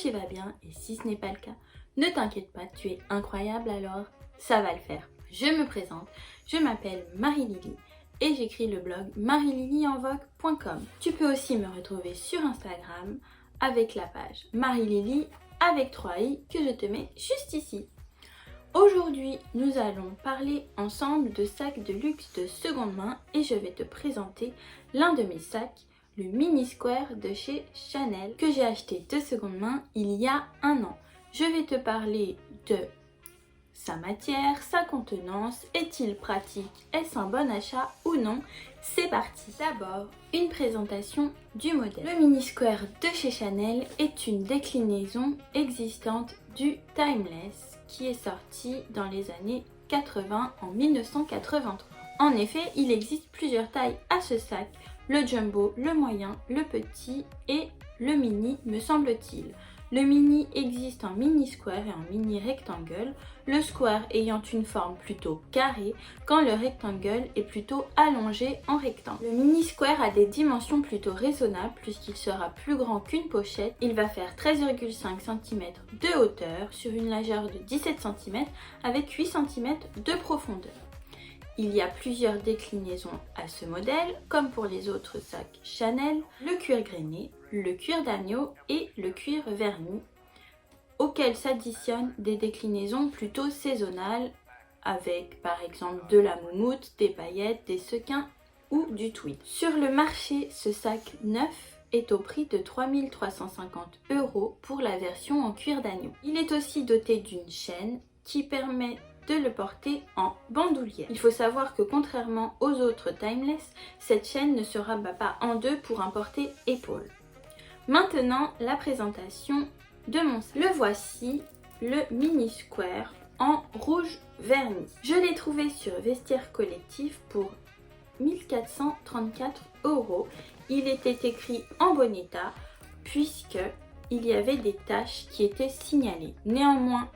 tu vas bien et si ce n'est pas le cas, ne t'inquiète pas, tu es incroyable alors ça va le faire. Je me présente, je m'appelle Marie-Lily et j'écris le blog marie-lily-en-vogue.com. Tu peux aussi me retrouver sur Instagram avec la page Marie-Lily avec 3 i que je te mets juste ici. Aujourd'hui, nous allons parler ensemble de sacs de luxe de seconde main et je vais te présenter l'un de mes sacs, le Mini Square de chez Chanel que j'ai acheté de seconde main il y a 1 an. Je vais te parler de sa matière, sa contenance, est-il pratique, est-ce un bon achat ou non? C'est parti. D'abord, une présentation du modèle. Le Mini Square de chez Chanel est une déclinaison existante du Timeless qui est sorti dans les années 80 en 1983. En effet, il existe plusieurs tailles à ce sac, le jumbo, le moyen, le petit et le mini me semble-t-il. Le mini existe en mini square et en mini rectangle, le square ayant une forme plutôt carrée, quand le rectangle est plutôt allongé en rectangle. Le mini square a des dimensions plutôt raisonnables puisqu'il sera plus grand qu'une pochette. Il va faire 13,5 cm de hauteur sur une largeur de 17 cm avec 8 cm de profondeur. Il y a plusieurs déclinaisons à ce modèle, comme pour les autres sacs Chanel, le cuir grainé, le cuir d'agneau et le cuir verni, auxquels s'additionnent des déclinaisons plutôt saisonnales, avec par exemple de la moumoute, des paillettes, des sequins ou du tweed. Sur le marché, ce sac neuf est au prix de 3 350 € pour la version en cuir d'agneau. Il est aussi doté d'une chaîne qui permet de le porter en bandoulière. Il faut savoir que contrairement aux autres Timeless, cette chaîne ne se rabat pas en deux pour un porté-épaule. Maintenant, la présentation de mon sac. Le voici, le Mini Square en rouge verni. Je l'ai trouvé sur Vestiaire Collectif pour 1434 €. Il était écrit en bon état puisque il y avait des taches qui étaient signalées. Néanmoins,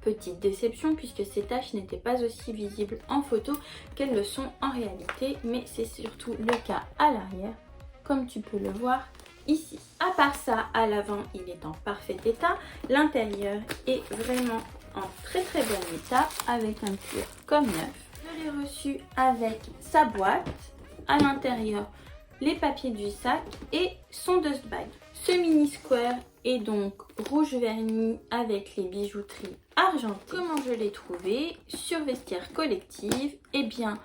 petite déception puisque ces taches n'étaient pas aussi visibles en photo qu'elles le sont en réalité, mais c'est surtout le cas à l'arrière, comme tu peux le voir ici. À part ça, à l'avant, il est en parfait état. L'intérieur est vraiment en très bon état avec un cuir comme neuf. Je l'ai reçu avec sa boîte, à l'intérieur les papiers du sac et son dust bag. Ce Mini Square est donc rouge verni avec les bijouteries argentées. Comment je l'ai trouvé? Sur Vestiaire Collective, eh bien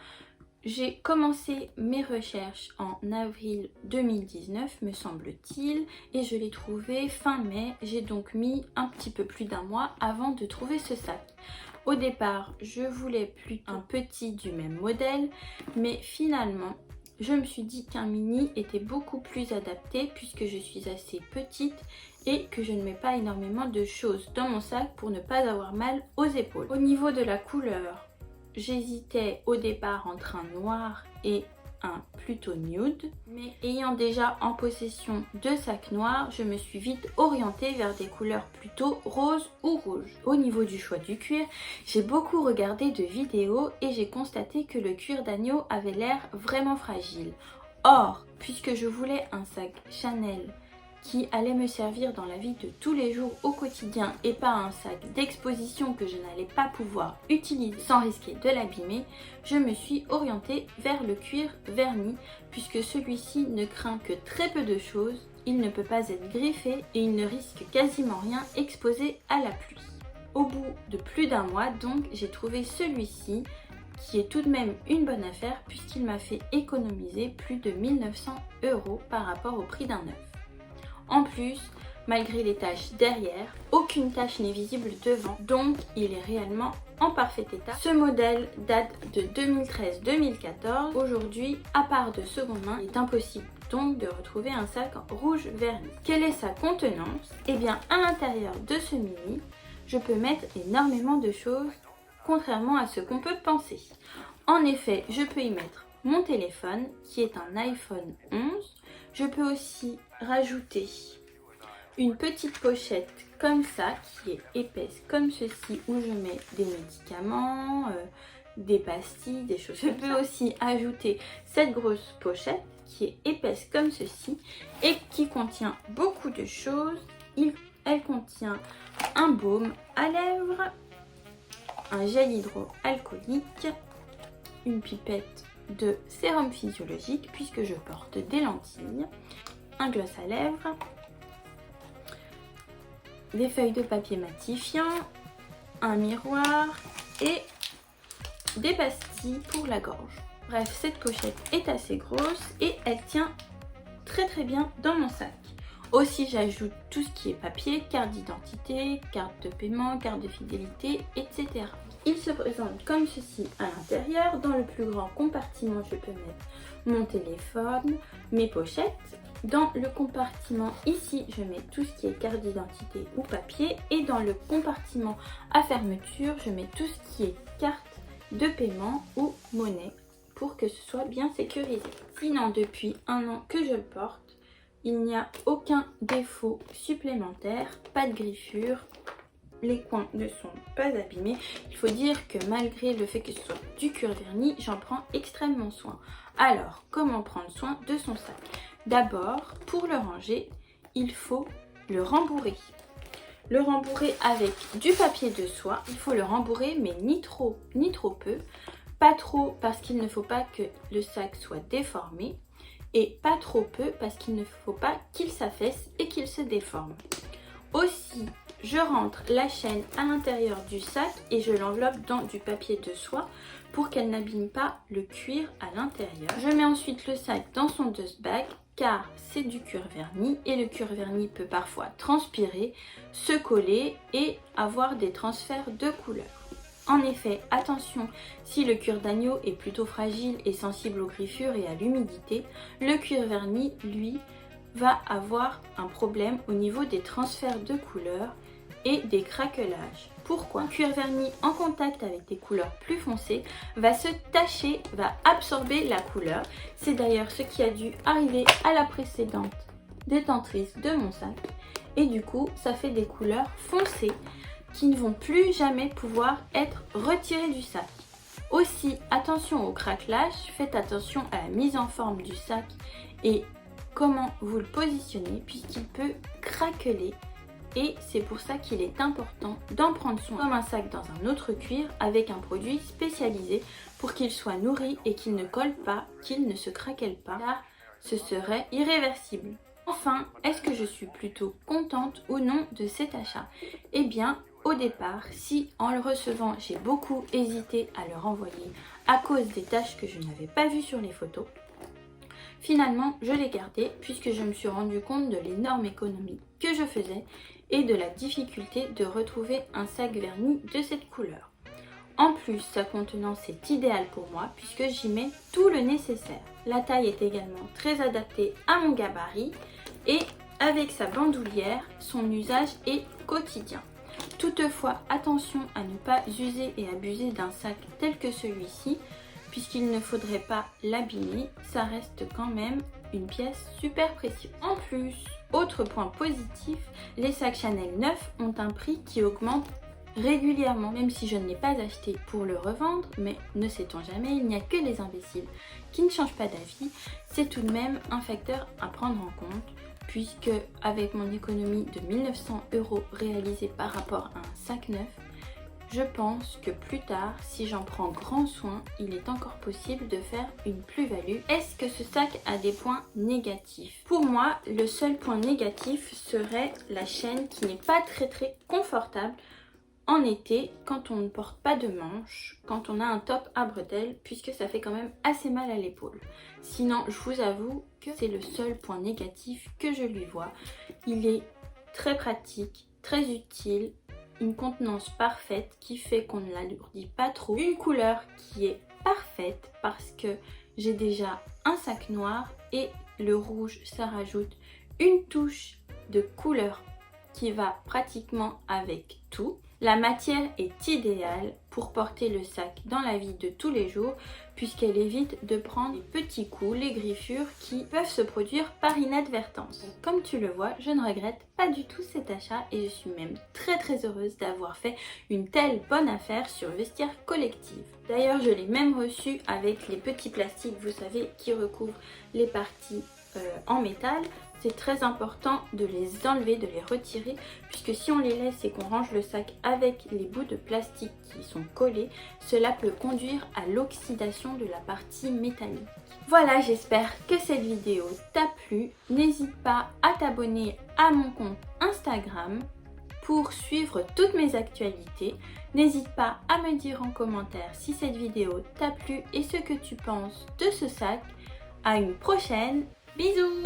j'ai commencé mes recherches en avril 2019 me semble-t-il et je l'ai trouvé fin mai. J'ai donc mis un petit peu plus d'1 mois avant de trouver ce sac. Au départ, je voulais plutôt un petit du même modèle, mais finalement je me suis dit qu'un mini était beaucoup plus adapté puisque je suis assez petite et que je ne mets pas énormément de choses dans mon sac pour ne pas avoir mal aux épaules. Au niveau de la couleur, j'hésitais au départ entre un noir et un plutôt nude, mais ayant déjà en possession 2 sacs noirs, je me suis vite orientée vers des couleurs plutôt rose ou rouge. Au niveau du choix du cuir, j'ai beaucoup regardé de vidéos et j'ai constaté que le cuir d'agneau avait l'air vraiment fragile. Or, puisque je voulais un sac Chanel qui allait me servir dans la vie de tous les jours au quotidien et pas un sac d'exposition que je n'allais pas pouvoir utiliser sans risquer de l'abîmer, je me suis orientée vers le cuir verni puisque celui-ci ne craint que très peu de choses, il ne peut pas être griffé et il ne risque quasiment rien exposé à la pluie. Au bout de plus d'1 mois donc, j'ai trouvé celui-ci qui est tout de même une bonne affaire puisqu'il m'a fait économiser plus de 1900 € par rapport au prix d'un neuf. En plus, malgré les taches derrière, aucune tache n'est visible devant, donc il est réellement en parfait état. Ce modèle date de 2013-2014. Aujourd'hui, à part de seconde main, il est impossible donc de retrouver un sac rouge verni. Quelle est sa contenance? Eh bien, à l'intérieur de ce mini, je peux mettre énormément de choses, contrairement à ce qu'on peut penser. En effet, je peux y mettre mon téléphone, qui est un iPhone 11. Je peux aussi rajouter une petite pochette comme ça, qui est épaisse comme ceci, où je mets des médicaments, des pastilles, des choses. Je peux aussi ajouter cette grosse pochette qui est épaisse comme ceci et qui contient beaucoup de choses. Il Elle contient un baume à lèvres, un gel hydroalcoolique, une pipette de sérum physiologique puisque je porte des lentilles, un gloss à lèvres, des feuilles de papier matifiant, un miroir et des pastilles pour la gorge. Bref, cette pochette est assez grosse et elle tient très bien dans mon sac. Aussi, j'ajoute tout ce qui est papier, carte d'identité, carte de paiement, carte de fidélité, etc. Il se présente comme ceci à l'intérieur. Dans le plus grand compartiment, je peux mettre mon téléphone, mes pochettes. Dans le compartiment ici, je mets tout ce qui est carte d'identité ou papier. Et dans le compartiment à fermeture, je mets tout ce qui est carte de paiement ou monnaie pour que ce soit bien sécurisé. Sinon, depuis 1 an que je le porte, il n'y a aucun défaut supplémentaire, pas de griffure, les coins ne sont pas abîmés. Il faut dire que malgré le fait que ce soit du cuir verni, j'en prends extrêmement soin. Alors, comment prendre soin de son sac? D'abord, pour le ranger, il faut le rembourrer. Le rembourrer avec du papier de soie. Il faut le rembourrer, mais ni trop peu. Pas trop parce qu'il ne faut pas que le sac soit déformé. Et pas trop peu parce qu'il ne faut pas qu'il s'affaisse et qu'il se déforme. Aussi, je rentre la chaîne à l'intérieur du sac et je l'enveloppe dans du papier de soie pour qu'elle n'abîme pas le cuir à l'intérieur. Je mets ensuite le sac dans son dust bag car c'est du cuir verni et le cuir verni peut parfois transpirer, se coller et avoir des transferts de couleurs. En effet, attention, si le cuir d'agneau est plutôt fragile et sensible aux griffures et à l'humidité, le cuir verni, lui, va avoir un problème au niveau des transferts de couleurs et des craquelages. Pourquoi? Le cuir verni en contact avec des couleurs plus foncées va se tacher, va absorber la couleur. C'est d'ailleurs ce qui a dû arriver à la précédente détentrice de mon sac. Et du coup, ça fait des couleurs foncées qui ne vont plus jamais pouvoir être retirées du sac. Aussi, attention au craquelage, faites attention à la mise en forme du sac et comment vous le positionnez puisqu'il peut craqueler et c'est pour ça qu'il est important d'en prendre soin comme un sac dans un autre cuir avec un produit spécialisé pour qu'il soit nourri et qu'il ne colle pas, qu'il ne se craquelle pas car ce serait irréversible. Enfin, est-ce que je suis plutôt contente ou non de cet achat? Eh bien, au départ, si en le recevant, j'ai beaucoup hésité à le renvoyer à cause des taches que je n'avais pas vues sur les photos, finalement, je l'ai gardé puisque je me suis rendu compte de l'énorme économie que je faisais et de la difficulté de retrouver un sac verni de cette couleur. En plus, sa contenance est idéale pour moi puisque j'y mets tout le nécessaire. La taille est également très adaptée à mon gabarit et avec sa bandoulière, son usage est quotidien. Toutefois, attention à ne pas user et abuser d'un sac tel que celui-ci puisqu'il ne faudrait pas l'abîmer, ça reste quand même une pièce super précieuse. En plus, autre point positif, les sacs Chanel neufs ont un prix qui augmente régulièrement, même si je ne l'ai pas acheté pour le revendre, mais ne sait-on jamais, il n'y a que les imbéciles qui ne changent pas d'avis, c'est tout de même un facteur à prendre en compte puisque avec mon économie de 1900 € réalisée par rapport à un sac neuf, je pense que plus tard, si j'en prends grand soin, il est encore possible de faire une plus-value. Est-ce que ce sac a des points négatifs? Pour moi, le seul point négatif serait la chaîne qui n'est pas très confortable en été quand on ne porte pas de manches, quand on a un top à bretelles, puisque ça fait quand même assez mal à l'épaule. Sinon, je vous avoue que c'est le seul point négatif que je lui vois. Il est très pratique, très utile, une contenance parfaite qui fait qu'on ne l'alourdit pas trop, une couleur qui est parfaite parce que j'ai déjà un sac noir et le rouge, ça rajoute une touche de couleur qui va pratiquement avec tout. La matière est idéale pour porter le sac dans la vie de tous les jours puisqu'elle évite de prendre les petits coups, les griffures qui peuvent se produire par inadvertance. Comme tu le vois, je ne regrette pas du tout cet achat et je suis même très heureuse d'avoir fait une telle bonne affaire sur Vestiaire Collective. D'ailleurs, je l'ai même reçu avec les petits plastiques, vous savez, qui recouvrent les parties en métal. C'est très important de les enlever, de les retirer, puisque si on les laisse et qu'on range le sac avec les bouts de plastique qui sont collés, cela peut conduire à l'oxydation de la partie métallique. Voilà, j'espère que cette vidéo t'a plu. N'hésite pas à t'abonner à mon compte Instagram pour suivre toutes mes actualités. N'hésite pas à me dire en commentaire si cette vidéo t'a plu et ce que tu penses de ce sac. À une prochaine, bisous!